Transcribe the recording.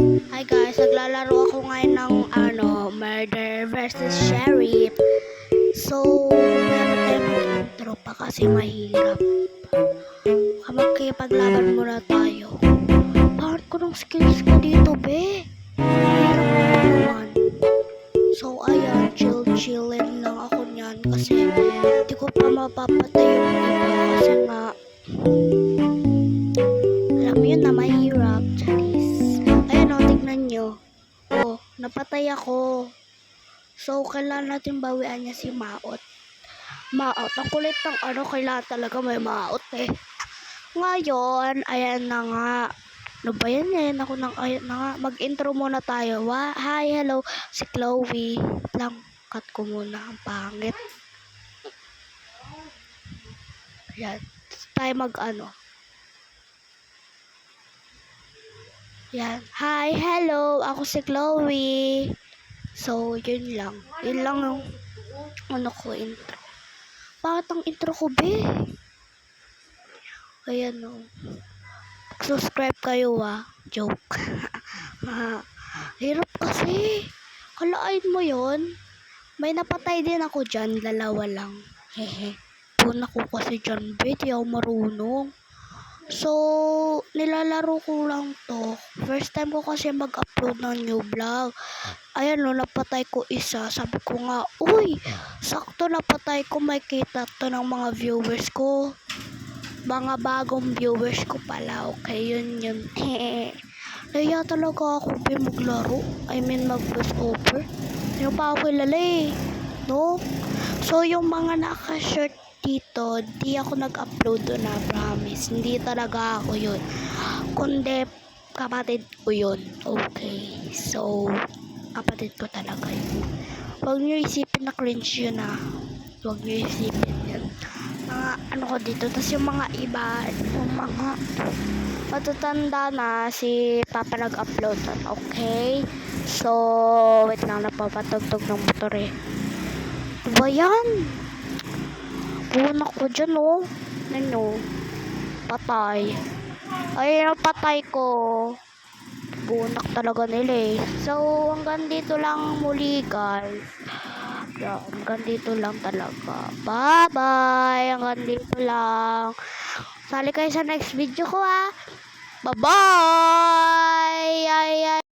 Hi guys, naglalaro ako ngayon ng Murder versus Sheriff. So, meron tayong mag-intro pa kasi mahirap. Magkipaglaban muna tayo. Bakit ko ng skills ko dito, be? Mahirap naman. So, ayan, chillin lang ako niyan kasi hindi ko pa mapapatay yung iba kasi nga alam mo yun na mahirap. Charis. Ayan o, tignan nyo. Oh, napatay ako. So, kailangan natin bawian niya si Maot. Maot. Ang kulit ng kailangan talaga may Maot eh. Ngayon, ayan na nga. Ano ba yan ngayon? Ayan na nga. Mag-intro muna tayo. Hi, hello. Si Chloe. Lang, cut ko muna. Ang pangit. Ayan. Tayo Ayan. Hi, hello. Ako si Chloe. So, yun lang. Yun lang yung intro. Bakit ang intro ko, be? Ayan o. Subscribe kayo Joke. Hirap kasi. Kalain mo yon. May napatay din ako dyan. Dalawa lang. Hehe. Puna ko kasi dyan, be. Di ako marunong. So, nilalaro ko lang to. First time ko kasi mag-upload ng new vlog. Ayan napatay ko isa. Sabi ko nga, uy, sakto napatay ko. May kita to ng mga viewers ko. Mga bagong viewers ko pala. Okay, yun. Naya talaga ako maglaro. I mean, mag-voice over. Hindi pa ako kilala eh. No? So, yung mga naka-shirt dito, di ako nag-upload doon na promise. Hindi talaga ako yun. Kundi, kapatid ko yun. Okay. So, kapatid ko talaga yun. Huwag nyo isipin na cringe yun Huwag nyo isipin yun. Mga ko dito. Tapos yung mga iba, yung mga matatanda na si Papa nag-upload nun. Okay? So, wait lang, napapatugtog ng motor eh. Diba yan? Bunak ko dyan patay. Ay, patay ko. Bunak talaga nila eh. So, hanggang dito lang muli guys. Yeah, hanggang dito lang talaga. Bye-bye. Hanggang dito lang. Sali kayo sa next video ko Bye-bye. Ay.